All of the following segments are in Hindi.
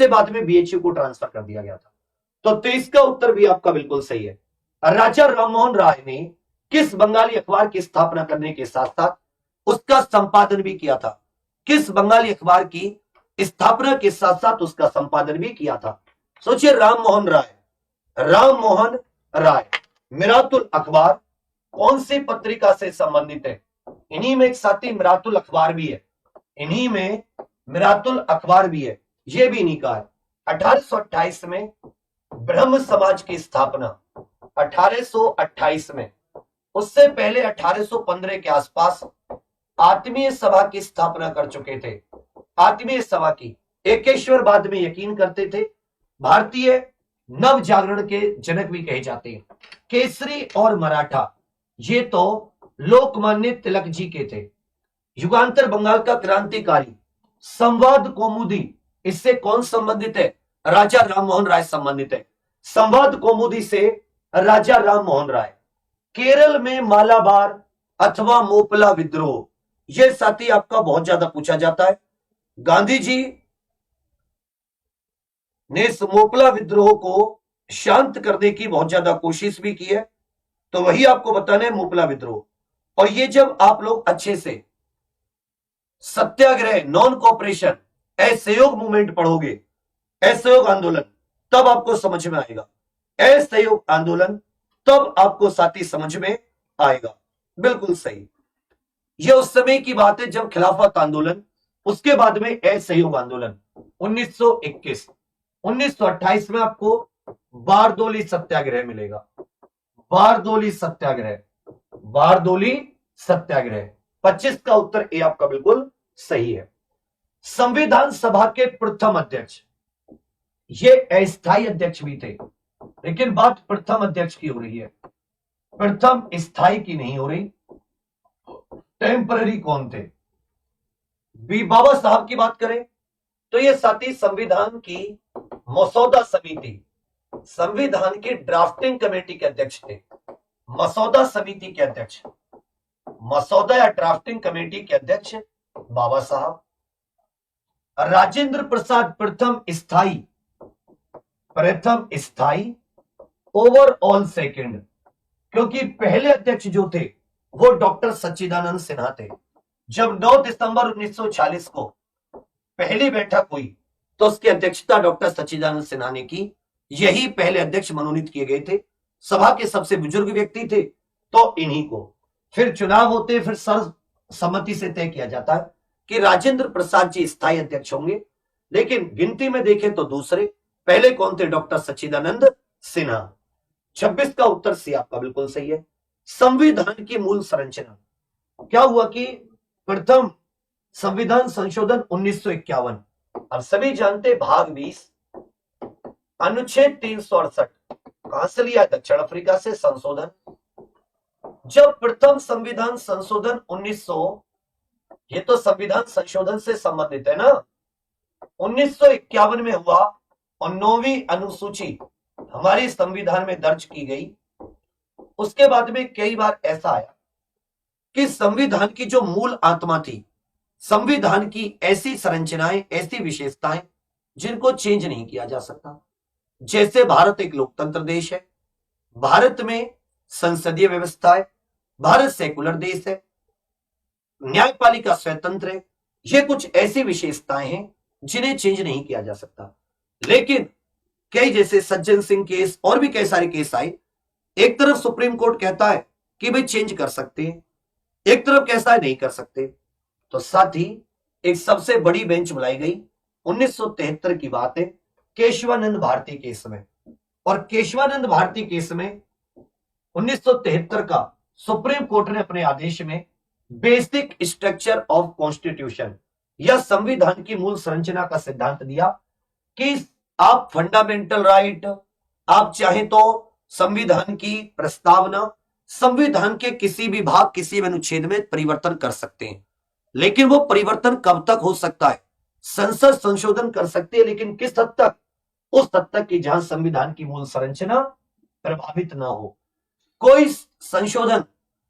उसके बाद में बीएचयू को ट्रांसफर कर दिया गया था। तो इसका उत्तर भी आपका बिल्कुल सही है। राजा राममोहन राय ने किस बंगाली अखबार की स्थापना करने के साथ साथ उसका संपादन भी किया था? किस बंगाली अखबार की स्थापना के साथ साथ उसका संपादन भी किया था? सोचिए, राममोहन राय, राममोहन राय। मिरातुल अखबार कौन सी पत्रिका से संबंधित है? इन्हीं में एक साथी मिरातुल अखबार भी है, इन्हीं में मिरातुल अखबार भी है, ये भी इन्हीं का है। 1828 में ब्रह्म समाज की स्थापना, 1828 में। उससे पहले 1815 के आसपास आत्मीय सभा की स्थापना कर चुके थे। आत्मीय सभा की एकेश्वरवाद में यकीन करते थे, भारतीय नव जागरण के जनक भी कहे जाते हैं। केसरी और मराठा, ये तो लोकमान्य तिलक जी के थे। युगांतर बंगाल का क्रांतिकारी, संवाद कौमुदी, इससे कौन संबंधित है? राजा राममोहन राय संबंधित है। संवाद कौमुदी से राजा राममोहन राय। केरल में मालाबार अथवा मोपला विद्रोह, यह साथी आपका बहुत ज्यादा पूछा जाता है। गांधी जी ने इस मोपला विद्रोह को शांत करने की बहुत ज्यादा कोशिश भी की है, तो वही आपको बताना है, मोपला विद्रोह। और ये जब आप लोग अच्छे से सत्याग्रह, नॉन कोऑपरेशन, असहयोग मूवमेंट पढ़ोगे, असहयोग आंदोलन, तब आपको समझ में आएगा। असहयोग आंदोलन तब आपको साथी समझ में आएगा। बिल्कुल सही, यह उस समय की बात है जब खिलाफत आंदोलन, उसके बाद में असहयोग आंदोलन 1921। 1928 में आपको बारदोली सत्याग्रह मिलेगा। बारदोली सत्याग्रह, बारदोली सत्याग्रह। 25 का उत्तर ए आपका बिल्कुल सही है। संविधान सभा के प्रथम अध्यक्ष, ये अस्थायी अध्यक्ष भी थे, लेकिन बात प्रथम अध्यक्ष की हो रही है, प्रथम स्थायी की नहीं हो रही। टेम्पररी कौन थे? बी बाबा साहब की बात करें तो ये साथी संविधान की मसौदा समिति, संविधान की ड्राफ्टिंग कमेटी के अध्यक्ष थे। मसौदा समिति के अध्यक्ष, मसौदा या ड्राफ्टिंग कमेटी के अध्यक्ष बाबा साहब। राजेंद्र प्रसाद प्रथम स्थायी, प्रथम स्थायी, ओवरऑल सेकंड, क्योंकि पहले अध्यक्ष जो थे वो डॉक्टर सच्चिदानंद सिन्हा थे। जब 9 दिसंबर 1940 को पहली बैठक हुई तो उसकी अध्यक्षता डॉक्टर सच्चिदानंद सिन्हा ने की। यही पहले अध्यक्ष मनोनीत किए गए थे, सभा के सबसे बुजुर्ग व्यक्ति थे, तो इन्हीं को फिर चुनाव होते, फिर सर्वसम्मति से तय किया जाता है कि राजेंद्र प्रसाद जी स्थायी अध्यक्ष होंगे, लेकिन गिनती में देखें तो दूसरे। पहले कौन थे? डॉक्टर सच्चिदानंद सिन्हा। 26 का उत्तर सी आपका बिल्कुल सही है। संविधान की मूल संरचना, क्या हुआ कि प्रथम संविधान संशोधन 1951, अब सभी जानते भाग 20 अनुच्छेद 368 कहां से लिया? दक्षिण अफ्रीका से संशोधन। जब प्रथम संविधान संशोधन 1900, ये तो संविधान संशोधन से संबंधित है ना, 1951 में हुआ और 9वीं अनुसूची हमारे संविधान में दर्ज की गई। उसके बाद में कई बार ऐसा आया कि संविधान की जो मूल आत्मा थी, संविधान की ऐसी संरचनाएं, ऐसी विशेषताएं जिनको चेंज नहीं किया जा सकता। जैसे भारत एक लोकतंत्र देश है, भारत में संसदीय व्यवस्था है, भारत सेकुलर देश है, न्यायपालिका स्वतंत्र है। ये कुछ ऐसी विशेषताएं हैं जिन्हें चेंज नहीं किया जा सकता। लेकिन कई जैसे सज्जन सिंह केस और भी कई सारे केस आए, एक तरफ सुप्रीम कोर्ट कहता है कि भाई चेंज कर सकते हैं, एक तरफ कहता है नहीं कर सकते। तो साथ ही एक सबसे बड़ी बेंच बुलाई गई, 1973 की बात है, केशवानंद भारती केस में। और केशवानंद भारती केस में 1973 का सुप्रीम कोर्ट ने अपने आदेश में बेसिक स्ट्रक्चर ऑफ कॉन्स्टिट्यूशन या संविधान की मूल संरचना का सिद्धांत दिया कि आप फंडामेंटल राइट, आप चाहें तो संविधान की प्रस्तावना, संविधान के किसी भी भाग, किसी भी अनुच्छेद में परिवर्तन कर सकते हैं। लेकिन वो परिवर्तन कब तक हो सकता है? संसद संशोधन कर सकती है, लेकिन किस हद तक? उस हद तक कि जहां संविधान की मूल संरचना प्रभावित ना हो। कोई संशोधन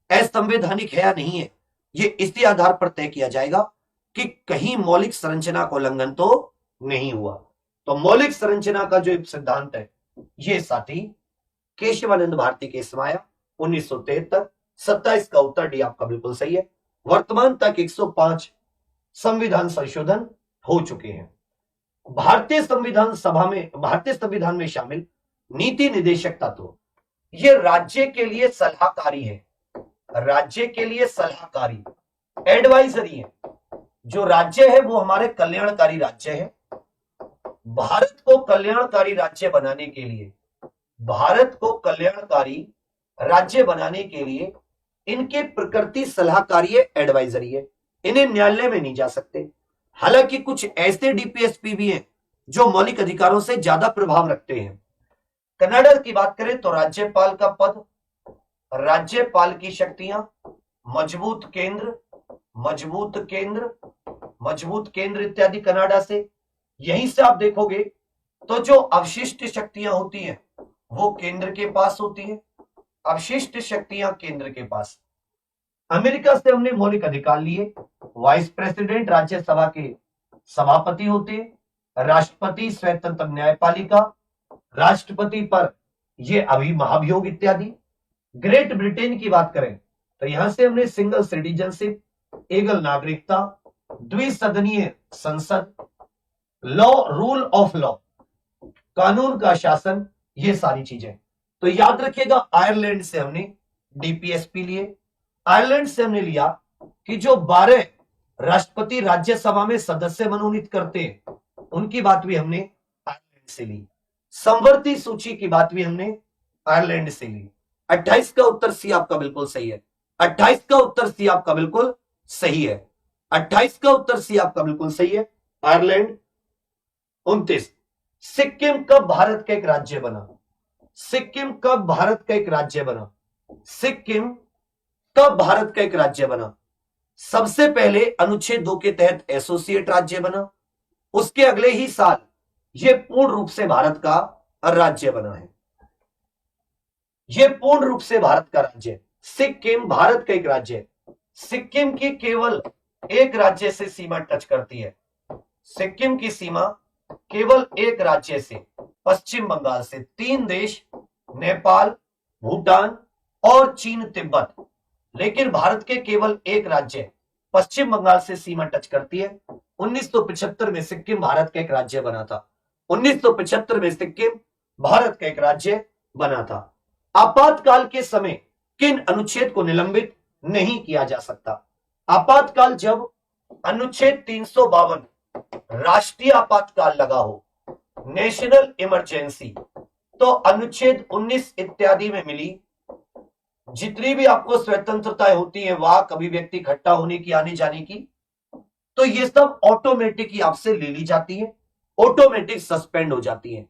असंवैधानिक है या नहीं है, ये इसी आधार पर तय किया जाएगा कि कहीं मौलिक संरचना का उल्लंघन तो नहीं हुआ। तो मौलिक संरचना का जो एक सिद्धांत है, ये साथी केशवानंद भारती के समाया 1973। 27 का उत्तर डी आपका बिल्कुल सही है। वर्तमान तक 105 संविधान संशोधन हो चुके हैं। भारतीय संविधान में शामिल नीति निदेशक तत्व, ये राज्य के लिए सलाहकारी है, राज्य के लिए सलाहकारी एडवाइजरी है। जो राज्य है वो हमारे कल्याणकारी राज्य है। भारत को कल्याणकारी राज्य बनाने के लिए, भारत को कल्याणकारी राज्य बनाने के लिए इनके प्रकृति सलाहकारी है, एडवाइजरी है। इन्हें न्यायालय में नहीं जा सकते। हालांकि कुछ ऐसे डीपीएसपी भी हैं जो मौलिक अधिकारों से ज्यादा प्रभाव रखते हैं। कनाडा की बात करें तो राज्यपाल का पद, राज्यपाल की शक्तियां, मजबूत केंद्र, मजबूत केंद्र, मजबूत केंद्र इत्यादि कनाडा से। यहीं से आप देखोगे तो जो अवशिष्ट शक्तियां होती हैं वो केंद्र के पास होती हैं, अवशिष्ट शक्तियां केंद्र के पास। अमेरिका से हमने मौलिक अधिकार लिए। वाइस प्रेसिडेंट राज्यसभा के सभापति होते हैं, राष्ट्रपति स्वतंत्र न्यायपालिका, राष्ट्रपति पर ये अभी महाभियोग इत्यादि। ग्रेट ब्रिटेन की बात करें तो यहां से हमने सिंगल सिटीजनशिप, एकल नागरिकता, द्विसदनीय संसद, लॉ, रूल ऑफ लॉ, कानून का शासन, ये सारी चीजें। तो याद रखिएगा आयरलैंड से हमने डीपीएसपी लिए। आयरलैंड से हमने लिया कि जो 12 राष्ट्रपति राज्यसभा में सदस्य मनोनीत करते हैं, उनकी बात भी हमने आयरलैंड से ली। संवर्ती सूची की बात भी हमने आयरलैंड से ली। 28 का उत्तर सी आपका बिल्कुल सही है। 28 का उत्तर सी आपका बिल्कुल सही है। 28 का उत्तर सी आपका बिल्कुल सही है, आयरलैंड। 29, सिक्किम कब भारत का एक राज्य बना? सिक्किम कब भारत का एक राज्य बना? सिक्किम कब भारत का एक राज्य बना? सबसे पहले अनुच्छेद 2 के तहत एसोसिएट राज्य बना। उसके अगले ही साल यह पूर्ण रूप से भारत का राज्य बना है। यह पूर्ण रूप से भारत का राज्य। सिक्किम भारत का एक राज्य है। सिक्किम की केवल एक राज्य से सीमा टच करती है। सिक्किम की सीमा केवल एक राज्य से, पश्चिम बंगाल से। 3 देश, नेपाल, भूटान और चीन, तिब्बत। लेकिन भारत के केवल एक राज्य पश्चिम बंगाल से सीमा टच करती है। 1975 में सिक्किम भारत का एक राज्य बना था। 1975 में सिक्किम भारत का एक राज्य बना था। आपातकाल के समय किन अनुच्छेद को निलंबित नहीं किया जा सकता? आपातकाल जब अनुच्छेद 352 राष्ट्रीय आपातकाल लगा हो, नेशनल इमरजेंसी, तो अनुच्छेद 19 इत्यादि में मिली जितनी भी आपको स्वतंत्रताएं होती है, वाक, अभिव्यक्ति, इकट्ठा होने की, आने जाने की, तो ये सब ऑटोमेटिक ही आपसे ले ली जाती है, ऑटोमेटिक सस्पेंड हो जाती है।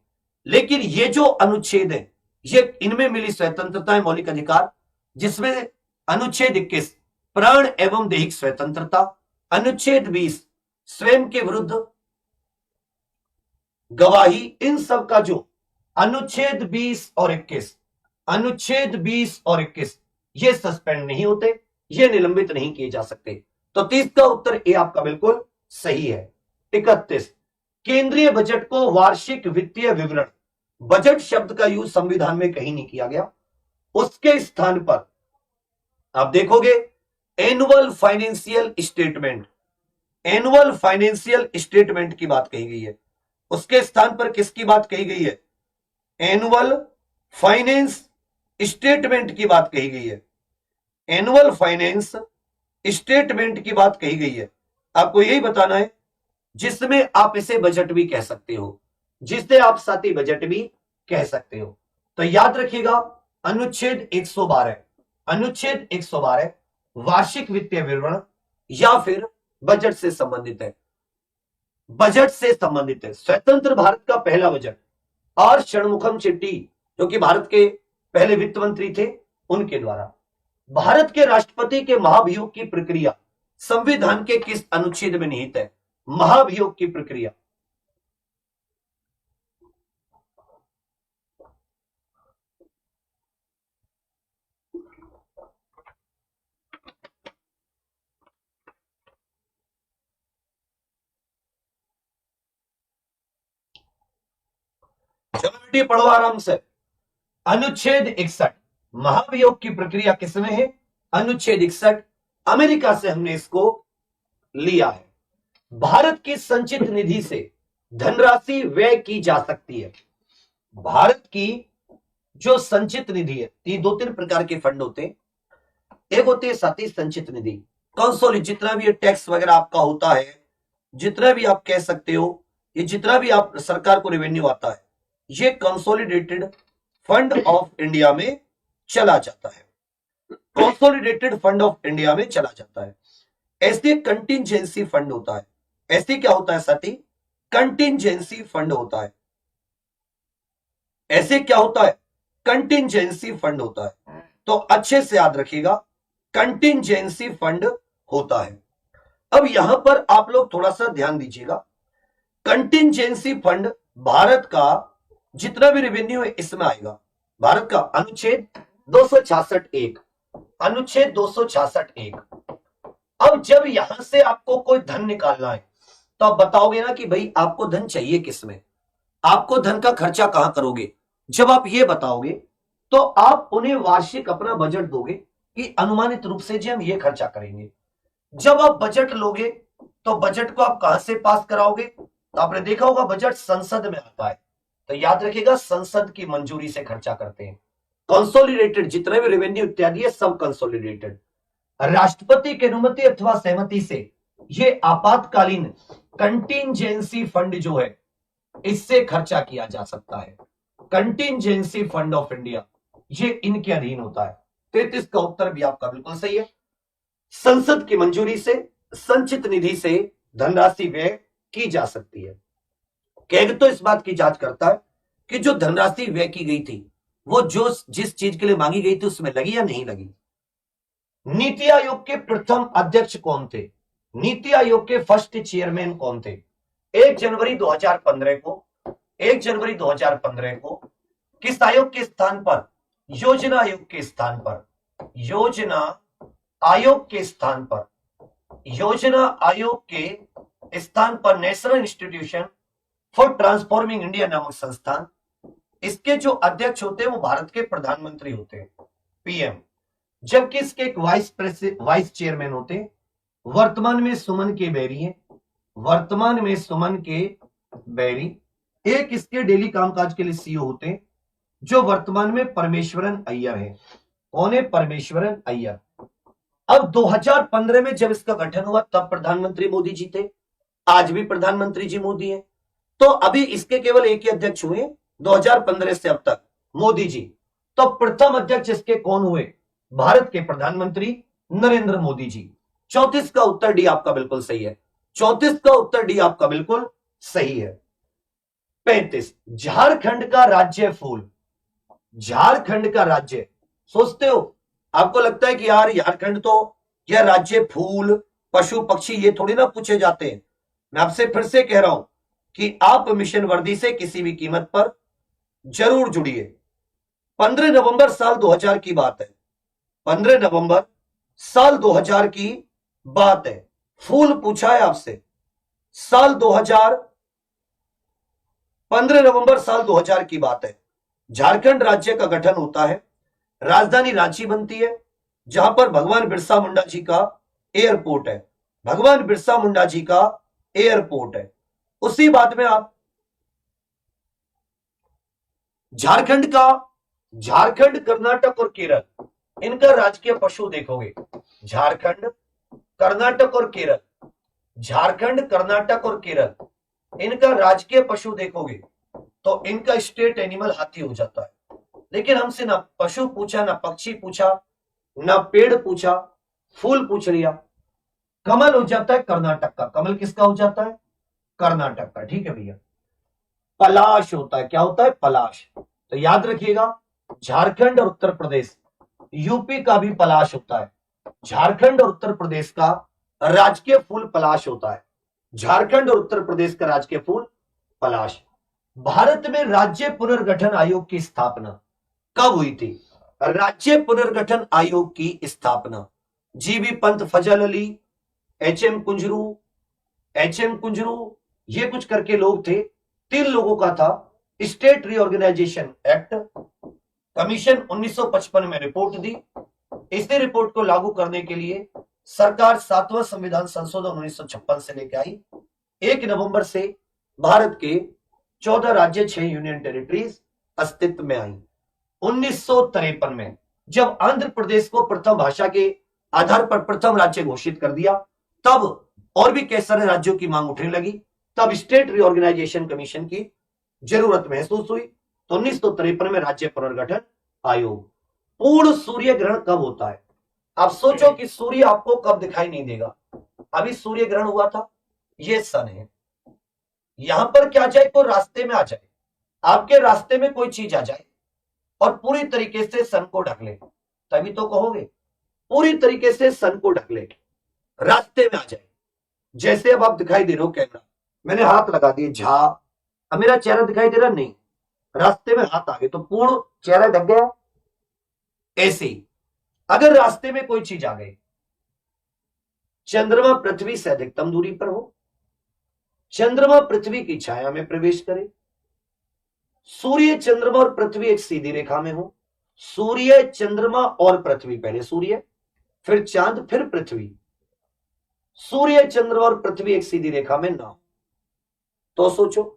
लेकिन ये जो अनुच्छेद है, ये इनमें मिली स्वतंत्रताएं, मौलिक अधिकार, जिसमें अनुच्छेद 21 प्राण एवं दैहिक स्वतंत्रता, अनुच्छेद 20 स्वयं के विरुद्ध गवाही, इन सब का जो अनुच्छेद 20 और 21, अनुच्छेद 20 और 21 ये सस्पेंड नहीं होते, ये निलंबित नहीं किए जा सकते। तो 30 का उत्तर ए आपका बिल्कुल सही है। 31, केंद्रीय बजट को वार्षिक वित्तीय विवरण, बजट शब्द का यूज संविधान में कहीं नहीं किया गया। उसके स्थान पर आप देखोगे annual financial statement, annual financial statement की बात कही गई है। उसके स्थान पर किसकी बात कही गई है? एनुअल फाइनेंस स्टेटमेंट की बात कही गई है। एनुअल फाइनेंस स्टेटमेंट की बात कही गई है। आपको यही बताना है, जिसमें आप इसे बजट भी कह सकते हो, जिसे आप साथी बजट भी कह सकते हो। तो याद रखिएगा अनुच्छेद 112, अनुच्छेद 112 वार्षिक वित्तीय विवरण या फिर बजट से संबंधित है, बजट से संबंधित है। स्वतंत्र भारत का पहला बजट आर षणमुखम चिट्टी, जो कि भारत के पहले वित्त मंत्री थे, उनके द्वारा। भारत के राष्ट्रपति के महाभियोग की प्रक्रिया संविधान के किस अनुच्छेद में निहित है? महाभियोग की प्रक्रिया बेटी पढ़ो आराम से। अनुच्छेद 61 महाभियोग की प्रक्रिया किसमें है? अनुच्छेद 61 अमेरिका से हमने इसको लिया है। भारत की संचित निधि से धनराशि व्यय की जा सकती है। भारत की जो संचित निधि है, ये 2-3 प्रकार के फंड होते हैं। एक होती है साथी संचित निधि, कंसोलिड, जितना भी ये टैक्स वगैरह आपका होता है, जितना भी आप कह सकते हो, ये जितना भी आप सरकार को रेवेन्यू आता है, ये कंसोलिडेटेड फंड ऑफ इंडिया में चला जाता है। कंसोलिडेटेड फंड ऑफ इंडिया में चला जाता है। ऐसे कंटिंजेंसी फंड होता है। ऐसे क्या होता है साथी? कंटिंजेंसी फंड होता है। ऐसे क्या होता है? कंटिंजेंसी फंड होता है। तो अच्छे से याद रखिएगा, कंटिंजेंसी फंड होता है। अब यहां पर आप लोग थोड़ा सा ध्यान दीजिएगा। कंटिंजेंसी फंड भारत का जितना भी रेवेन्यू है इसमें आएगा। भारत का अनुच्छेद 266(1), अनुच्छेद 266(1). अब जब यहां से आपको कोई धन निकालना है तो आप बताओगे ना कि भाई आपको धन चाहिए किसमें, आपको धन का खर्चा कहां करोगे। जब आप ये बताओगे तो आप उन्हें वार्षिक अपना बजट दोगे कि अनुमानित रूप से जी हम ये खर्चा करेंगे। जब आप बजट लोगे तो बजट को आप कहां से पास कराओगे? तो आपने देखा होगा बजट संसद में आता है, तो याद रखिएगा संसद की मंजूरी से खर्चा करते हैं। कंसोलिडेटेड जितने भी रेवेन्यू इत्यादि है सब कंसोलिडेटेड। राष्ट्रपति की अनुमति अथवा सहमति से ये आपातकालीन कंटिंजेंसी फंड जो है इससे खर्चा किया जा सकता है। कंटिंजेंसी फंड ऑफ इंडिया ये इनके अधीन होता है। 33 का उत्तर भी आपका बिल्कुल सही है। संसद की मंजूरी से संचित निधि से धनराशि व्यय की जा सकती है। कैग तो इस बात की जांच करता है कि जो धनराशि व्यय की गई थी वो जो जिस चीज के लिए मांगी गई थी उसमें लगी या नहीं लगी। नीति आयोग के प्रथम अध्यक्ष कौन थे? नीति आयोग के फर्स्ट चेयरमैन कौन थे? 1 जनवरी 2015 को 1 जनवरी 2015 को किस आयोग के स्थान पर? योजना आयोग के स्थान पर। योजना आयोग के स्थान पर, योजना आयोग के स्थान पर national institution for transforming India नामक संस्थान, इसके जो अध्यक्ष होते हैं वो भारत के प्रधानमंत्री होते हैं, पीएम। जबकि इसके एक वाइस चेयरमैन होते हैं। वर्तमान में सुमन के बेरी हैं, वर्तमान में सुमन के बेरी। एक इसके डेली कामकाज के लिए सीईओ होते हैं जो वर्तमान में परमेश्वरन अय्यर है। कौन है? परमेश्वरन अय्यर। अब 2015 में जब इसका गठन हुआ तब प्रधानमंत्री मोदी जी थे, आज भी प्रधानमंत्री जी मोदी हैं। तो अभी इसके केवल एक ही अध्यक्ष हुए 2015 से अब तक, मोदी जी। तो प्रथम अध्यक्ष इसके कौन हुए? भारत के प्रधानमंत्री नरेंद्र मोदी जी। 34 का उत्तर डी आपका बिल्कुल सही है। 34 का उत्तर डी आपका बिल्कुल सही है। 35 झारखंड का राज्य फूल। झारखंड का राज्य, सोचते हो आपको लगता है कि यार झारखंड तो यह राज्य फूल पशु पक्षी ये थोड़ी ना पूछे जाते हैं। मैं आपसे फिर से कह रहा हूं कि आप मिशन वर्दी से किसी भी कीमत पर जरूर जुड़िए। 15 नवंबर साल 2000 की बात है, 15 नवंबर साल 2000 की बात है। फूल पूछा है आपसे, साल 2000, 15 नवंबर साल 2000 की बात है। झारखंड राज्य का गठन होता है, राजधानी रांची बनती है, जहां पर भगवान बिरसा मुंडा जी का एयरपोर्ट है। भगवान बिरसा मुंडा जी का एयरपोर्ट है। उसी बात में आप झारखंड, कर्नाटक और केरल, इनका राजकीय पशु देखोगे। झारखंड, कर्नाटक और केरल, झारखंड, कर्नाटक और केरल, इनका राजकीय पशु देखोगे तो इनका स्टेट एनिमल हाथी हो जाता है। लेकिन हमसे ना पशु पूछा, ना पक्षी पूछा, ना पेड़ पूछा, फूल पूछ लिया। कमल हो जाता है कर्नाटक का। कमल किसका हो जाता है? कर्नाटक का। ठीक है भैया। पलाश होता है, क्या होता है? पलाश। तो याद रखिएगा झारखंड और उत्तर प्रदेश, यूपी का भी पलाश होता है। झारखंड और उत्तर प्रदेश का राजकीय फूल पलाश होता है। झारखंड और उत्तर प्रदेश का राजकीय फूल पलाश। भारत में राज्य पुनर्गठन आयोग की स्थापना कब हुई थी? राज्य पुनर्गठन आयोग की स्थापना जीबी पंत, फजल अली, एचएम कुंजरू, ये कुछ करके लोग थे, 3 लोगों का था स्टेट रीऑर्गेनाइजेशन एक्ट, कमीशन 1955 में रिपोर्ट दी। इसी रिपोर्ट को लागू करने के लिए सरकार 7वां संविधान संशोधन 1956 से लेकर आई। 1 नवंबर से भारत के 14 राज्य, 6 यूनियन टेरिटरीज अस्तित्व में आई। 1953 में जब आंध्र प्रदेश को प्रथम भाषा के आधार पर प्रथम राज्य घोषित कर दिया, तब और भी कई सारे राज्यों की मांग उठने लगी। तब स्टेट रीऑर्गेनाइजेशन कमीशन की जरूरत महसूस हुई। तो 1953 में राज्य पुनर्गठन आयोग। पूर्ण सूर्य ग्रहण कब होता है? आप सोचो कि सूर्य आपको कब दिखाई नहीं देगा। अभी सूर्य ग्रहण हुआ था, ये सन है। यहां पर क्या जाए तो रास्ते में आ जाए, आपके रास्ते में कोई चीज आ जाए और पूरी तरीके से सन को ढक ले, तभी तो कहोगे। पूरी तरीके से सन को ढक ले, रास्ते में आ जाए। जैसे अब आप दिखाई दे रहे हो कैमरा, मैंने हाथ लगा दिए झा, अब मेरा चेहरा दिखाई दे रहा नहीं, रास्ते में हाथ आ गए तो पूर्ण चेहरा ढक गया। ऐसे ही अगर रास्ते में कोई चीज आ गई, चंद्रमा पृथ्वी से अधिकतम दूरी पर हो, चंद्रमा पृथ्वी की छाया में प्रवेश करे, सूर्य, चंद्रमा और पृथ्वी एक सीधी रेखा में हो, सूर्य, चंद्रमा और पृथ्वी, पहले सूर्य फिर चांद फिर पृथ्वी, सूर्य, चंद्रमा और पृथ्वी एक सीधी रेखा में ना हो, तो सोचो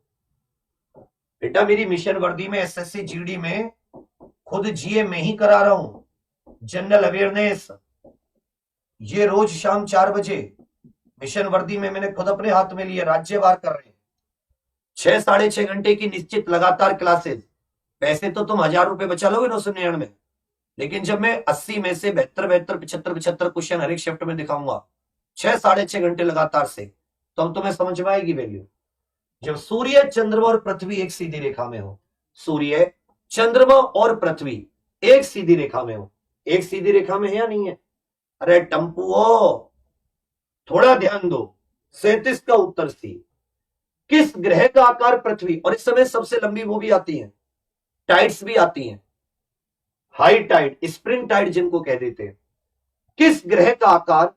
बेटा, मेरी मिशन वर्दी में एसएससी जीडी में खुद जीए में ही करा रहा हूं, जनरल अवेयरनेस। ये रोज शाम 4 बजे मिशन वर्दी में मैंने खुद अपने हाथ में लिए, राज्यवार कर रहे हैं। 6 साढ़े 6 घंटे की निश्चित लगातार क्लासेस। पैसे तो तुम 1000 रुपए बचा लोगे 999 में, लेकिन जब मैं 80 में से 72 75 क्वेश्चन हर एक शिफ्ट में दिखाऊंगा 6 साढ़े 6 घंटे लगातार से, तो अब तुम्हें समझ में आएगी वैल्यू। जब सूर्य, चंद्रमा और पृथ्वी एक सीधी रेखा में हो, सूर्य, चंद्रमा और पृथ्वी एक सीधी रेखा में हो, एक सीधी रेखा में है या नहीं है? अरे टम्पुओ, थोड़ा ध्यान दो। 37 का उत्तर सी। किस ग्रह का आकार पृथ्वी, और इस समय सबसे लंबी वो भी आती है, टाइड्स भी आती हैं, हाई टाइड, स्प्रिंग टाइड जिनको कह देते हैं। किस ग्रह का आकार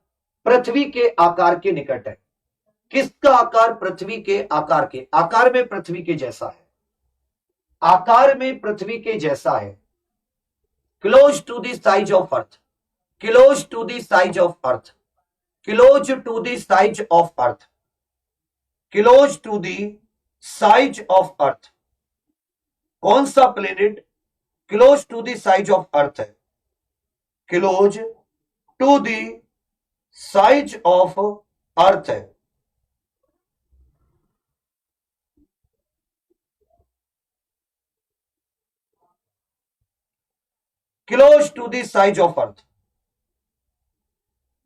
पृथ्वी के आकार के निकट है? किसका आकार पृथ्वी के आकार के, आकार में पृथ्वी के जैसा है, आकार में पृथ्वी के जैसा है, close to the size of earth, close to the size of earth, close to the size of earth, close to the size of earth. कौन सा planet close to the size of earth है? Close to the size of earth है। Close to the size of earth.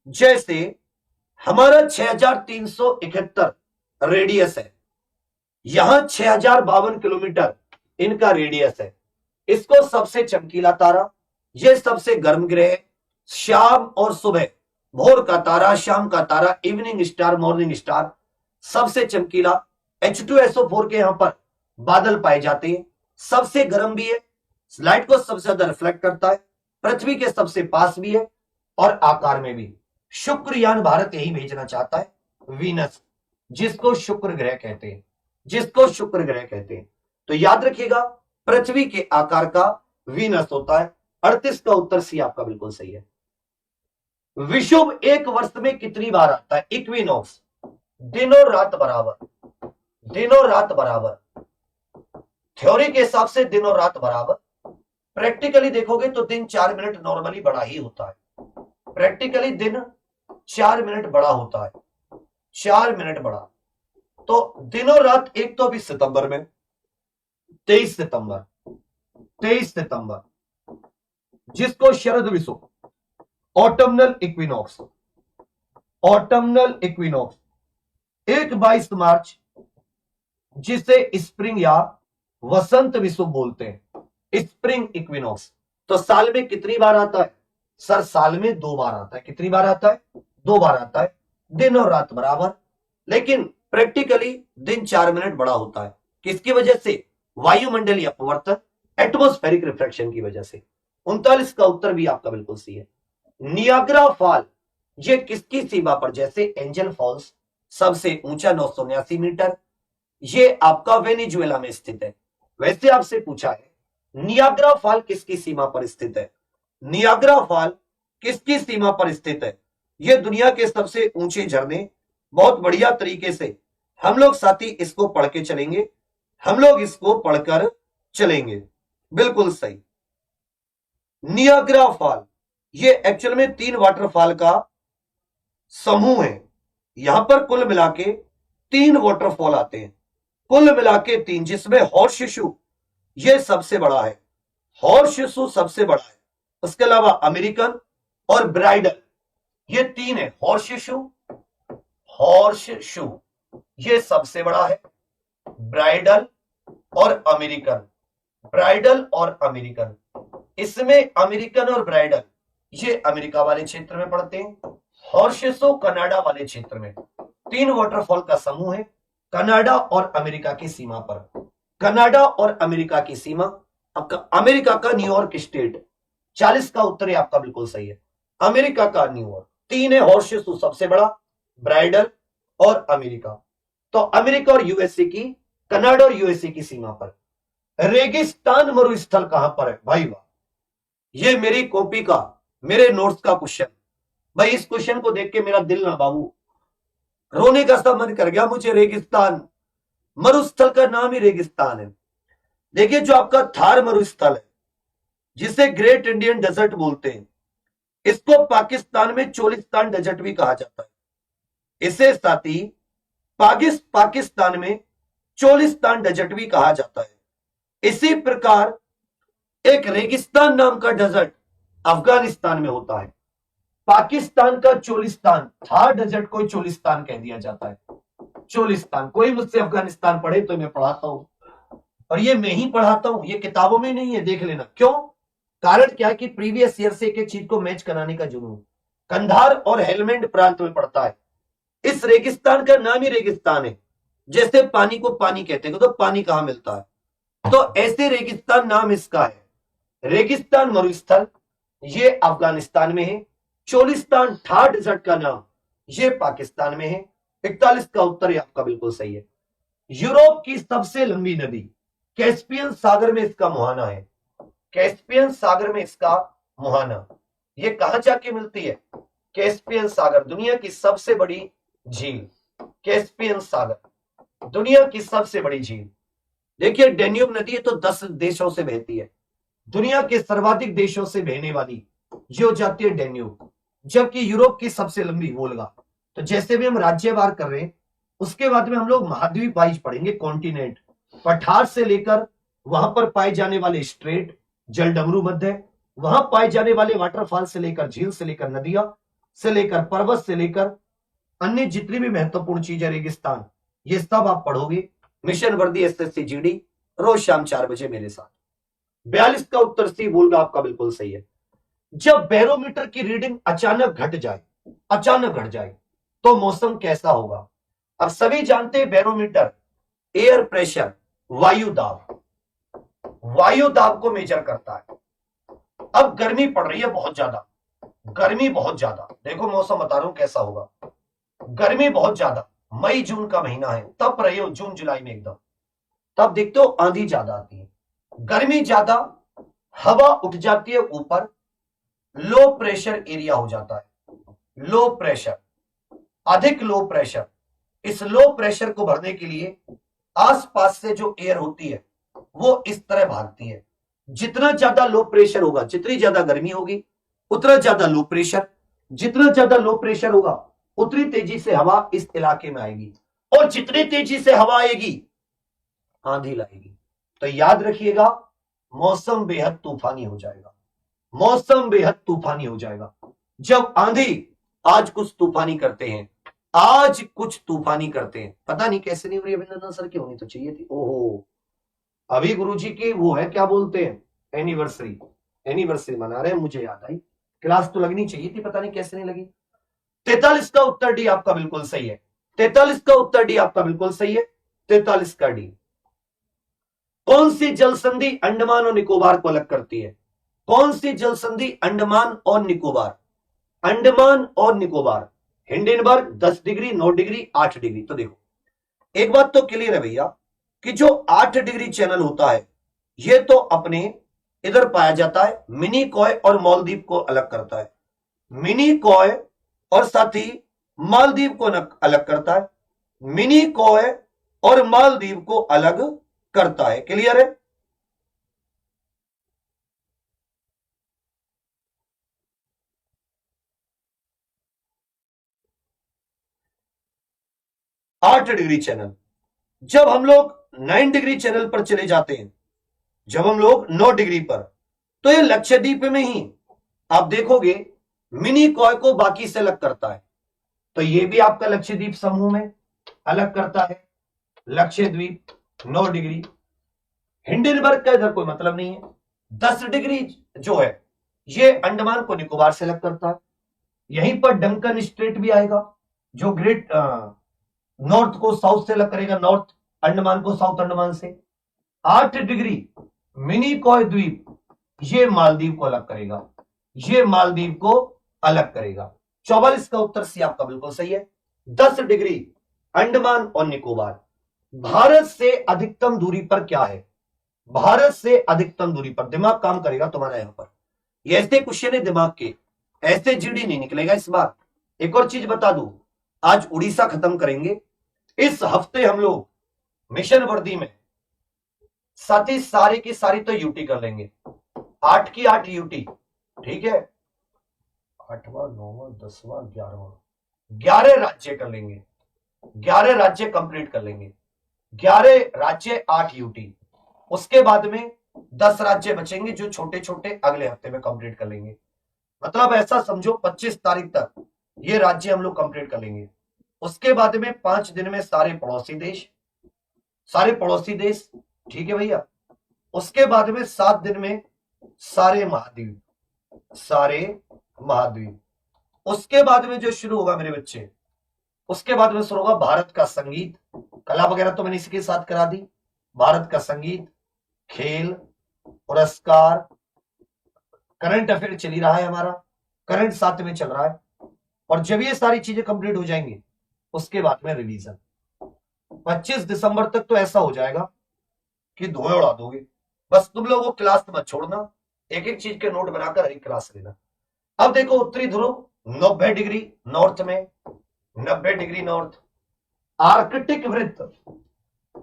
जैसे हमारा 6371 रेडियस है, यहां 6052 किलोमीटर इनका रेडियस है। इसको सबसे चमकीला तारा, यह सबसे गर्म ग्रह, शाम और सुबह, भोर का तारा, शाम का तारा, इवनिंग स्टार, मॉर्निंग स्टार, सबसे चमकीला H2SO4 के यहां पर बादल पाए जाते हैं। सबसे गर्म भी है, लाइट को सबसे ज्यादा रिफ्लेक्ट करता है, पृथ्वी के सबसे पास भी है और आकार में भी। शुक्रयान भारत यही भेजना चाहता है, वीनस, जिसको शुक्र ग्रह कहते हैं, जिसको शुक्र ग्रह कहते हैं। तो याद रखिएगा, पृथ्वी के आकार का वीनस होता है। 38 का उत्तर सी आपका बिल्कुल सही है। विषुव एक वर्ष में कितनी बार आता है? इक्विनॉक्स, दिनों रात बराबर, दिनों रात बराबर। थ्योरी के हिसाब से दिनों रात बराबर, प्रैक्टिकली देखोगे तो दिन 4 मिनट नॉर्मली बड़ा ही होता है। प्रैक्टिकली दिन 4 मिनट बड़ा होता है, 4 मिनट बड़ा। तो दिनों रात एक तो अभी सितंबर में 23 सितंबर, 23 सितंबर, जिसको शरद विषुव, ऑटमनल इक्विनॉक्स, ऑटमनल इक्विनॉक्स। एक 22 मार्च, जिसे स्प्रिंग या वसंत विषुव बोलते हैं, स्प्रिंग इक्विनॉक्स। तो साल में कितनी बार आता है? सर साल में 2 बार आता है। कितनी बार आता है? 2 बार आता है, दिन और रात बराबर। लेकिन प्रैक्टिकली दिन 4 मिनट बड़ा होता है। किसकी वजह से? वायुमंडलीय अपवर्तन, एटमॉस्फेरिक रिफ्रैक्शन की वजह से। 39 का उत्तर भी आपका बिल्कुल सही है। नियाग्रा फॉल, ये किसकी सीमा पर? जैसे एंजल फॉल्स सबसे ऊंचा 979 मीटर, ये आपका वेनेजुएला में स्थित है। वैसे आपसे पूछा है नियाग्रा फॉल किसकी सीमा पर स्थित है? नियाग्रा फॉल किसकी सीमा पर स्थित है? यह दुनिया के सबसे ऊंचे झरने, बहुत बढ़िया तरीके से हम लोग साथी इसको पढ़ के चलेंगे, हम लोग इसको पढ़कर चलेंगे। बिल्कुल सही, नियाग्रा फॉल ये एक्चुअल में 3 वाटरफॉल का समूह है। यहां पर कुल मिला के 3 वाटरफॉल आते हैं, कुल मिला के 3, जिसमें हॉर्स शिशु ये सबसे बड़ा है, हॉर्स शिशु सबसे बड़ा है। उसके अलावा अमेरिकन और ब्राइडल ये 3 है, हॉर्स शिशु ये सबसे बड़ा है, ब्राइडल और अमेरिकन, ब्राइडल और अमेरिकन। इसमें अमेरिकन और ब्राइडल ये अमेरिका वाले क्षेत्र में पड़ते हैं, हॉर्स शिशु कनाडा वाले क्षेत्र में। 3 वाटरफॉल का समूह है कनाडा और अमेरिका की सीमा पर। कनाडा और अमेरिका की सीमा, अमेरिका का न्यूयॉर्क स्टेट, 40 का उत्तर है आपका बिल्कुल सही है, अमेरिका का न्यूयॉर्क। 3 है, हॉर्स शिशु सबसे बड़ा, ब्राइडल और अमेरिका। तो अमेरिका और यूएसए की, कनाडा और यूएसए की सीमा पर। रेगिस्तान मरुस्थल कहां पर है? भाई वाह, ये मेरी कॉपी का, मेरे नोट्स का क्वेश्चन। भाई इस क्वेश्चन को देख के मेरा दिल ना बाबू रोने का सा मन कर गया मुझे। रेगिस्तान मरुस्थल का नाम ही रेगिस्तान है। देखिए जो आपका थार मरुस्थल है, जिसे ग्रेट इंडियन डेजर्ट बोलते हैं, इसको पाकिस्तान में चोलिस्तान डेजर्ट भी कहा जाता है। इसे साथ ही पाकिस्तान में चोलिस्तान डेजर्ट भी कहा जाता है। इसी प्रकार एक रेगिस्तान नाम का डेजर्ट अफगानिस्तान में होता है। पाकिस्तान का चोलिस्तान, थार डेजर्ट को चोलिस्तान कह दिया जाता है, चोलिस्तान। कोई मुझसे अफगानिस्तान पढ़े तो मैं पढ़ाता हूं, और ये मैं ही पढ़ाता हूं, ये किताबों में नहीं है, देख लेना। क्यों? कारण क्या है कि प्रीवियस ईयर से एक चीज को मैच कराने का जुनून। कंधार और हेलमंड प्रांत में पड़ता है। इस रेगिस्तान का नाम ही रेगिस्तान है, जैसे पानी को पानी कहते हैं तो पानी कहां मिलता है, तो ऐसे रेगिस्तान नाम इसका है। रेगिस्तान मरुस्थल ये अफगानिस्तान में है। चोलिस्तान थार डेजर्ट का नाम ये पाकिस्तान में है। 41 का उत्तर है आपका बिल्कुल सही है। यूरोप की सबसे लंबी नदी, कैस्पियन सागर में इसका मुहाना है, कैस्पियन सागर में इसका मुहाना। ये कहां जाके मिलती है? कैस्पियन सागर, दुनिया की सबसे बड़ी झील, कैस्पियन सागर दुनिया की सबसे बड़ी झील। देखिए डेन्यूब नदी है तो 10 देशों से बहती है, दुनिया के सर्वाधिक देशों से बहने वाली ये हो जाती है डेन्यूब। जबकि यूरोप की सबसे लंबी वोल्गा। तो जैसे भी हम राज्यवार कर रहे हैं, उसके बाद में हम लोग महाद्वीप वाइज पढ़ेंगे, कॉन्टिनेंट। पठार से लेकर वहां पर पाए जाने वाले स्ट्रेट, जलडमरू मध्य, वहां पाए जाने वाले वाटरफॉल से लेकर झील से लेकर नदियां से लेकर पर्वत से लेकर अन्य जितनी भी महत्वपूर्ण चीज है, रेगिस्तान, ये सब आप पढ़ोगे। मिशन वर्दी एसएससी जीडी, रोज शाम 4 बजे मेरे साथ। 42 का उत्तर सी वोल्गा आपका बिल्कुल सही है। जब बैरोमीटर की रीडिंग अचानक घट जाए तो मौसम कैसा होगा? अब सभी जानते हैं बैरोमीटर एयर प्रेशर, वायु दाब को मेजर करता है। अब गर्मी पड़ रही है बहुत ज्यादा, गर्मी बहुत ज्यादा, देखो मौसम बता रहा हूं कैसा होगा। गर्मी बहुत ज्यादा, मई जून का महीना है, तब रहे हो जून जुलाई में एकदम, तब देखते हो आंधी ज्यादा आती है, गर्मी ज्यादा, हवा उठ जाती है ऊपर, लो प्रेशर एरिया हो जाता है, लो प्रेशर, अधिक लो प्रेशर। इस लो प्रेशर को भरने के लिए आसपास से जो एयर होती है वो इस तरह भागती है। जितना ज्यादा लो प्रेशर होगा, जितनी ज्यादा गर्मी होगी, उतना ज्यादा लो प्रेशर, जितना ज्यादा लो प्रेशर होगा उतनी तेजी से हवा इस इलाके में आएगी, और जितनी तेजी से हवा आएगी आंधी लाएगी। तो याद रखिएगा, मौसम बेहद तूफानी हो जाएगा, मौसम बेहद तूफानी हो जाएगा। जब आंधी, आज कुछ तूफानी करते हैं, आज कुछ तूफानी करते हैं, पता नहीं कैसे नहीं हो रही अभिनंदन सर की, होनी तो चाहिए थी। ओहो, अभी गुरुजी की वो है, क्या बोलते हैं, एनिवर्सरी मना रहे हैं, मुझे याद आई, क्लास तो लगनी चाहिए थी, पता नहीं कैसे नहीं लगी। 43 का उत्तर डी आपका बिल्कुल सही है, 43 का उत्तर डी आपका बिल्कुल सही है, 43 का डी। कौन सी जल संधि अंडमान और निकोबार को अलग करती है? कौन सी जल संधि अंडमान और निकोबार, अंडमान और Nicobar, Hindenburg 10 degree, 9 degree, 8 degree. तो देखो एक बात तो क्लियर है भैया, कि जो 8 डिग्री चैनल होता है ये तो अपने इधर पाया जाता है, मिनिकॉय और मालदीव को अलग करता है। मिनिकॉय और साथ ही मालदीव को अलग करता है, मिनिकॉय और मालदीव को अलग करता है। क्लियर है? आठ डिग्री चैनल। जब हम लोग 9 डिग्री चैनल पर चले जाते हैं, जब हम लोग 9 डिग्री पर, तो ये लक्षद्वीप में ही आप देखोगे मिनी कॉय को बाकी से अलग करता है। तो ये भी आपका लक्षद्वीप समूह में अलग करता है। लक्षद्वीप 9 डिग्री। हिंडनबर्ग का इधर कोई मतलब नहीं है। 10 डिग्री जो है ये अंडमान को निकोबार से अलग करता है। यहीं पर डंकन स्ट्रेट भी आएगा जो ग्रेट नॉर्थ को साउथ से अलग करेगा, नॉर्थ अंडमान को साउथ अंडमान से। 8 डिग्री मिनिकॉय द्वीप ये मालदीव को अलग करेगा, ये मालदीव को अलग करेगा। 44 का उत्तर सी आपका बिल्कुल सही है। 10 डिग्री अंडमान और निकोबार। भारत से अधिकतम दूरी पर क्या है? भारत से अधिकतम दूरी पर, दिमाग काम करेगा तुम्हारा यहां पर। ये ऐसे क्वेश्चन है दिमाग के, ऐसे जीडी नहीं निकलेगा इस बार। एक और चीज बता दूं, आज उड़ीसा खत्म करेंगे। इस हफ्ते हम लोग मिशन वर्दी में साथ ही सारी की सारी तो यूटी कर लेंगे। 8 की 8 यूटी, ठीक है। 8वां 9वां 10वां 11वां 11 राज्य कर लेंगे, 11 राज्य कंप्लीट कर लेंगे। 11 राज्य 8 यूटी। उसके बाद में 10 राज्य बचेंगे जो छोटे छोटे अगले हफ्ते में कंप्लीट कर लेंगे। मतलब ऐसा समझो 25 तारीख तक ये राज्य हम लोग कंप्लीट कर लेंगे। उसके बाद में 5 दिन में सारे पड़ोसी देश, सारे पड़ोसी देश, ठीक है भैया। उसके बाद में 7 दिन में सारे महाद्वीप, सारे महाद्वीप। उसके बाद में जो शुरू होगा मेरे बच्चे, उसके बाद में शुरू होगा भारत का संगीत। कला वगैरह तो मैंने इसी के साथ करा दी। भारत का संगीत, खेल, पुरस्कार, करंट अफेयर चल ही रहा है हमारा, करंट साथ में चल रहा है। और जब ये सारी चीजें कंप्लीट हो जाएंगी उसके बाद में रिवीजन। 25 दिसंबर तक तो ऐसा हो जाएगा कि धुएं उड़ा दोगे। बस तुम लोगों को क्लास मत छोड़ना, एक एक चीज के नोट बनाकर एक क्लास लेना। अब देखो उत्तरी ध्रुव 90 डिग्री नॉर्थ में, 90 डिग्री नॉर्थ। आर्कटिक वृत्त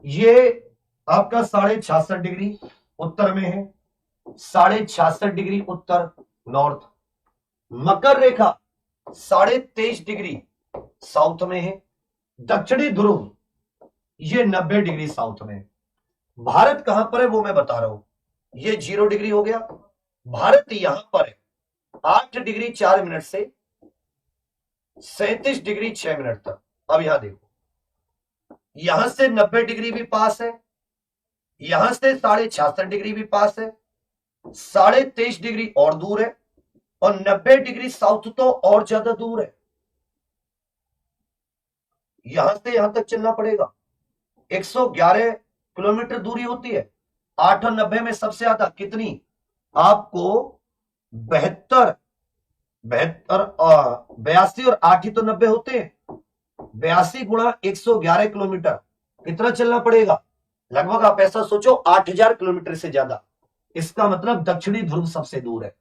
ये आपका 66.5 डिग्री उत्तर में है, 66.5 डिग्री उत्तर नॉर्थ। मकर रेखा 23.5 डिग्री साउथ में है। दक्षिणी ध्रुव ये 90 डिग्री साउथ में। भारत कहां पर है वो मैं बता रहा हूं। ये 0 डिग्री हो गया। भारत यहां पर है 8 डिग्री 4 मिनट से 37 डिग्री 6 मिनट तक। अब यहां देखो, यहां से 90 डिग्री भी पास है, यहां से 66.5 डिग्री भी पास है, 23.5 डिग्री और दूर है, और 90 डिग्री साउथ तो और ज्यादा दूर है। यहां से यहां तक चलना पड़ेगा। 111 किलोमीटर दूरी होती है। 8 और 90 में सबसे ज्यादा कितनी? आपको 72, 82 और 8 ही तो 90 होते हैं। 82 गुणा 111 किलोमीटर कितना चलना पड़ेगा? लगभग आप ऐसा सोचो 8000 किलोमीटर से ज्यादा। इसका मतलब दक्षिणी ध्रुव सबसे दूर है,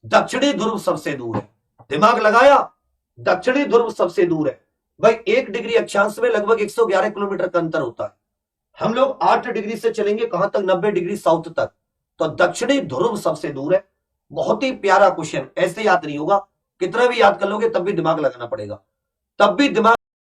दक्षिणी ध्रुव सबसे दूर है। दिमाग लगाया, दक्षिणी ध्रुव सबसे दूर है भाई। 1 डिग्री अक्षांश में लगभग 111 किलोमीटर का अंतर होता है। हम लोग 8 डिग्री से चलेंगे कहां तक? 90 डिग्री साउथ तक। तो दक्षिणी ध्रुव सबसे दूर है। बहुत ही प्यारा क्वेश्चन, ऐसे याद नहीं होगा, कितना भी याद कर लोगे तब भी दिमाग लगाना पड़ेगा, तब भी दिमाग